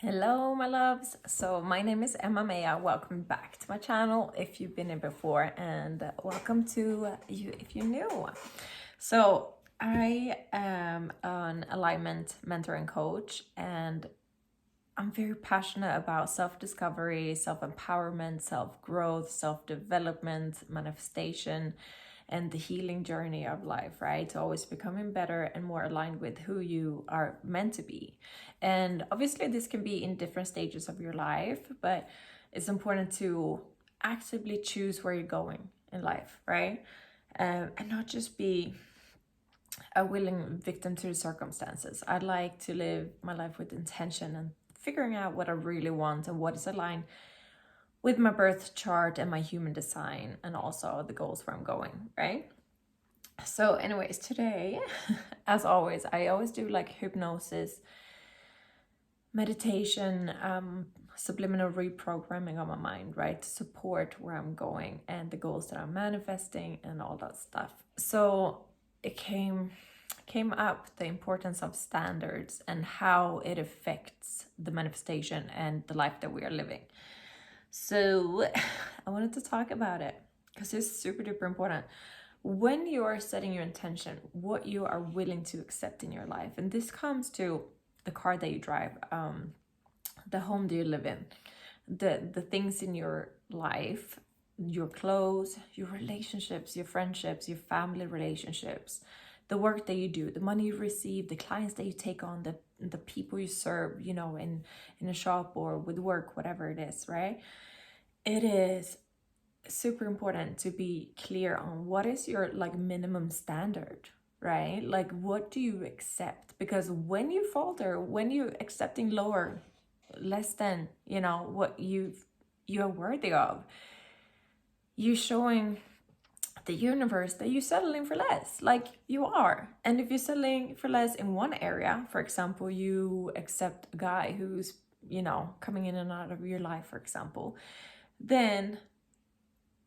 Hello, my loves. So my name is Mejah. Welcome back to my channel if you've been here before, and welcome to you if you're new. So I am an alignment mentor and coach, and I'm very passionate about self-discovery, self-empowerment, self-growth, self-development, manifestation, and the healing journey of life, right? To always becoming better and more aligned with who you are meant to be. And obviously, this can be in different stages of your life, but it's important to actively choose where you're going in life, right? And not just be a willing victim to the circumstances. I'd like to live my life with intention and figuring out what I really want and what is aligned with my birth chart and my human design and also the goals where I'm going, right? So anyways, today, as always, I always do like hypnosis, meditation, subliminal reprogramming on my mind, right? To support where I'm going and the goals that I'm manifesting and all that stuff. So it came up the importance of standards and how it affects the manifestation and the life that we are living. So I wanted to talk about it because it's super duper important. When you are setting your intention, what you are willing to accept in your life, and this comes to the car that you drive, the home that you live in, the things in your life, your clothes, your relationships, your friendships, your family relationships, the work that you do, the money you receive, the clients that you take on, the people you serve, you know, in a shop or with work, whatever it is, right? It is super important to be clear on what is your like minimum standard, right? Like what do you accept? Because when you falter, when you're accepting lower, less than, you know, what you're worthy of, you're showing the universe that you're settling for less, like you are. And if you're settling for less in one area, for example, you accept a guy who's, you know, coming in and out of your life, for example, then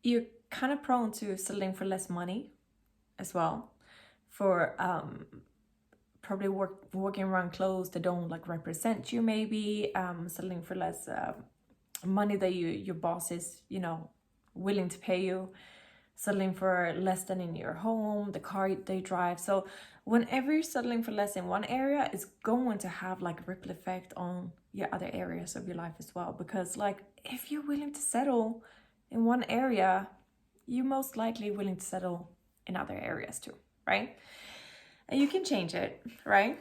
you're kind of prone to settling for less money as well, for probably walking around clothes that don't like represent you, maybe settling for less money that your boss is, you know, willing to pay you, settling for less than in your home, the car they drive. So whenever you're settling for less in one area, it's going to have like a ripple effect on your other areas of your life as well. Because like if you're willing to settle in one area, you're most likely willing to settle in other areas too, right? And you can change it, right?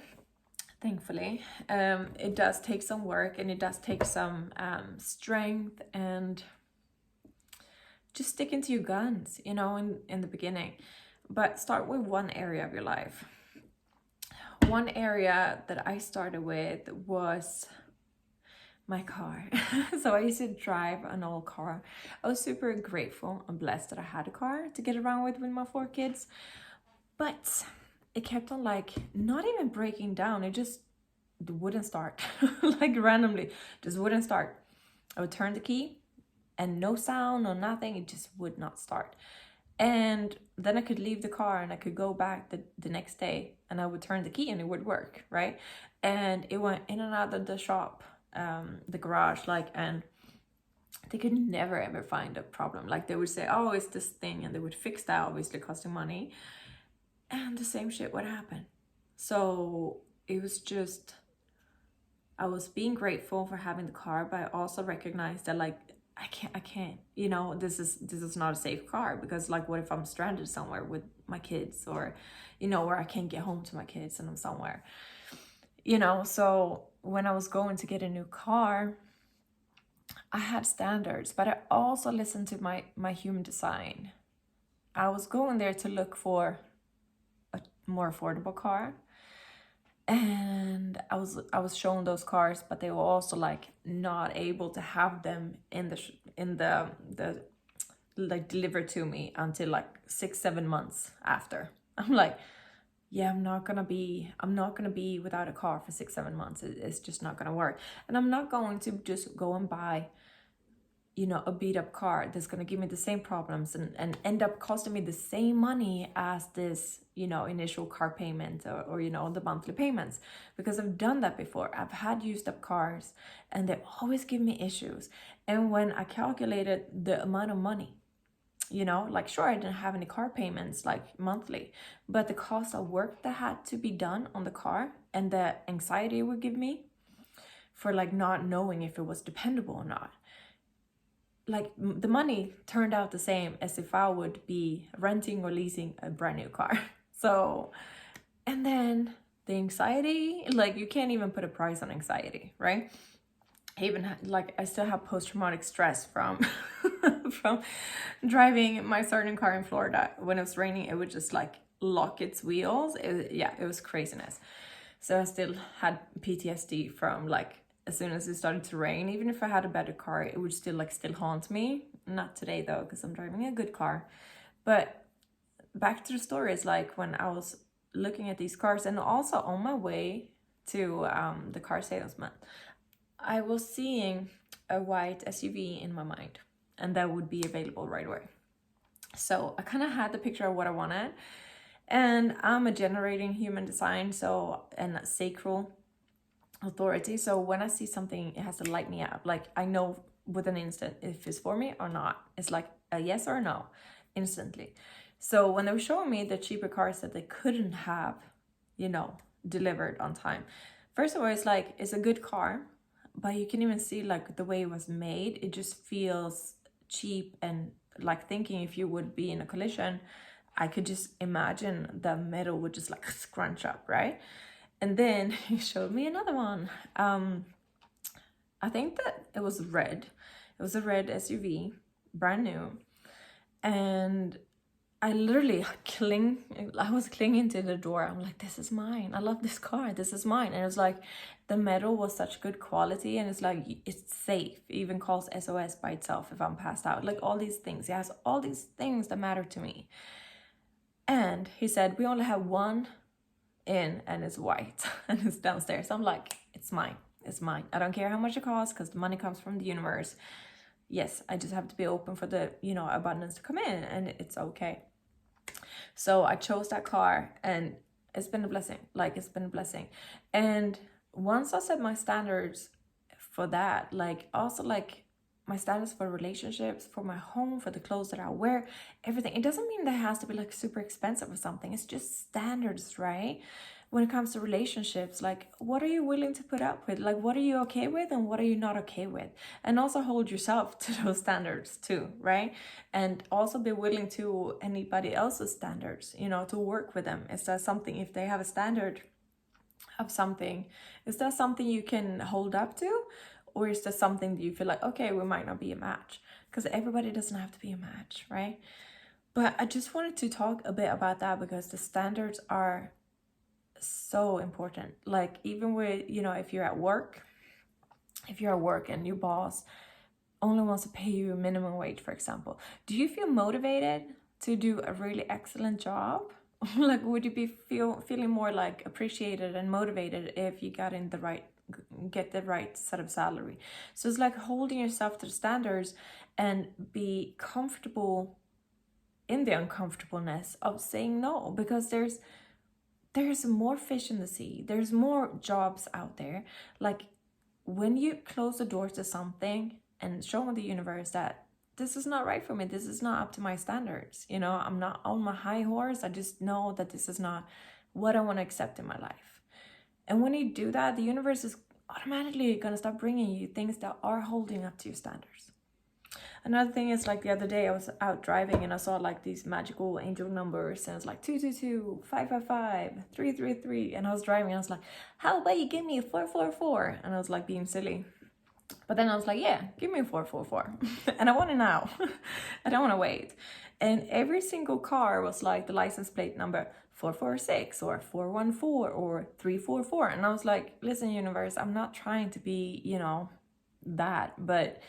Thankfully, it does take some work and it does take some strength and just sticking to your guns, you know, in the beginning. But start with one area of your life. One area that I started with was my car. So I used to drive an old car. I was super grateful and blessed that I had a car to get around with my 4 kids. But it kept on like not even breaking down. It just wouldn't start. Like randomly, just wouldn't start. I would turn the key and no sound or nothing. It just would not start. And then I could leave the car and I could go back the next day and I would turn the key and it would work, right? And it went in and out of the shop, the garage, like, and they could never ever find a problem. Like they would say, oh, it's this thing, and they would fix that, obviously costing money, and the same shit would happen. So it was just, I was being grateful for having the car, but I also recognized that like I can't, you know, this is not a safe car, because like what if I'm stranded somewhere with my kids, or you know, where I can't get home to my kids and I'm somewhere, you know. So when I was going to get a new car, I had standards, but I also listened to my human design. I was going there to look for a more affordable car, and I was shown those cars, but they were also like not able to have them in the like delivered to me until like 6-7 months after. I'm like, yeah, I'm not gonna be without a car for 6-7 months. It's just not gonna work. And I'm not going to just go and buy a beat up car that's going to give me the same problems and end up costing me the same money as this, initial car payment or the monthly payments. Because I've done that before. I've had used up cars and they always give me issues. And when I calculated the amount of money, like sure, I didn't have any car payments like monthly, but the cost of work that had to be done on the car and the anxiety it would give me for like not knowing if it was dependable or not, like the money turned out the same as if I would be renting or leasing a brand new car. So, and then the anxiety, like you can't even put a price on anxiety, right? I still have post-traumatic stress from from driving my certain car in Florida. When it was raining, it would just like lock its wheels. It was craziness. So I still had PTSD from like as soon as it started to rain. Even if I had a better car, it would still haunt me. Not today though, because I'm driving a good car. But back to the story is like when I was looking at these cars and also on my way to the car salesman, I was seeing a white SUV in my mind, and that would be available right away. So I kind of had the picture of what I wanted, and I'm a generating human design, and sacral authority. So when I see something, it has to light me up. Like I know with an instant if it's for me or not. It's like a yes or a no instantly. So when they were showing me the cheaper cars that they couldn't have, delivered on time. First of all, it's like, it's a good car, but you can even see like the way it was made. It just feels cheap, and like thinking if you would be in a collision, I could just imagine the metal would just like scrunch up, right? And then he showed me another one. I think that it was red. It was a red SUV, brand new. And I literally I was clinging to the door. I'm like, this is mine. I love this car. This is mine. And it was like, the metal was such good quality. And it's like, it's safe. It even calls SOS by itself if I'm passed out. Like all these things. It has all these things that matter to me. And he said, we only have one in and it's white and it's downstairs. I'm like, it's mine. It's mine. I don't care how much it costs because the money comes from the universe. Yes, I just have to be open for the, abundance to come in, and it's okay. So I chose that car, and it's been a blessing. Like, it's been a blessing. And once I set my standards for that, like also like my standards for relationships, for my home, for the clothes that I wear, everything. It doesn't mean that it has to be like super expensive or something. It's just standards, right? When it comes to relationships, like what are you willing to put up with? Like what are you okay with and what are you not okay with? And also hold yourself to those standards too, right? And also be willing to anybody else's standards, to work with them. Is that something, if they have a standard of something, is that something you can hold up to? Or is there something that you feel like, okay, we might not be a match? Because everybody doesn't have to be a match, right? But I just wanted to talk a bit about that because the standards are so important. Like even with, if you're at work and your boss only wants to pay you a minimum wage, for example, do you feel motivated to do a really excellent job? Like would you be feeling more like appreciated and motivated if you get the right set of salary? So it's like holding yourself to the standards and be comfortable in the uncomfortableness of saying no, because there's more fish in the sea. There's more jobs out there. Like when you close the door to something and show the universe that this is not right for me, this is not up to my standards, I'm not on my high horse, I just know that this is not what I want to accept in my life. And when you do that, the universe is automatically going to start bringing you things that are holding up to your standards. Another thing is, like the other day I was out driving and I saw like these magical angel numbers, and it's like 222, 555, 333, and I was driving and I was like, how about you give me a 444? And I was like being silly. But then I was like, yeah, give me a 444. And I want it now. I don't want to wait. And every single car was like the license plate number 446 or 414 or 344. And I was like, listen, universe, I'm not trying to be, that, but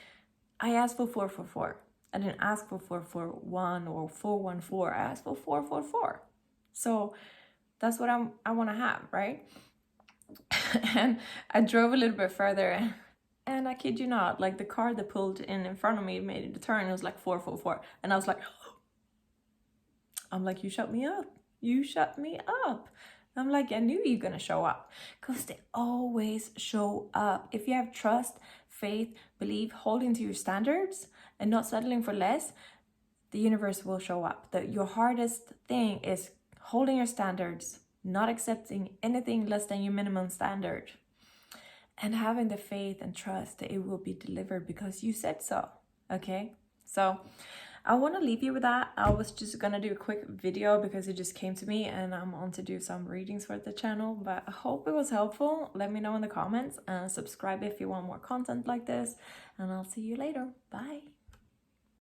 I asked for 444. I didn't ask for 441 or 414. I asked for 444. So that's what I want to have, right? And I drove a little bit further And I kid you not, like the car that pulled in front of me made a turn. It was like 444. And I was like, I'm like, you shut me up. You shut me up. I'm like, I knew you were going to show up, because they always show up. If you have trust, faith, belief, holding to your standards and not settling for less, the universe will show up. Your hardest thing is holding your standards, not accepting anything less than your minimum standard, and having the faith and trust that it will be delivered because you said so. Okay, so I want to leave you with that. I was just gonna do a quick video because it just came to me, and I'm on to do some readings for the channel, but I hope it was helpful. Let me know in the comments, and subscribe if you want more content like this, and I'll see you later. Bye.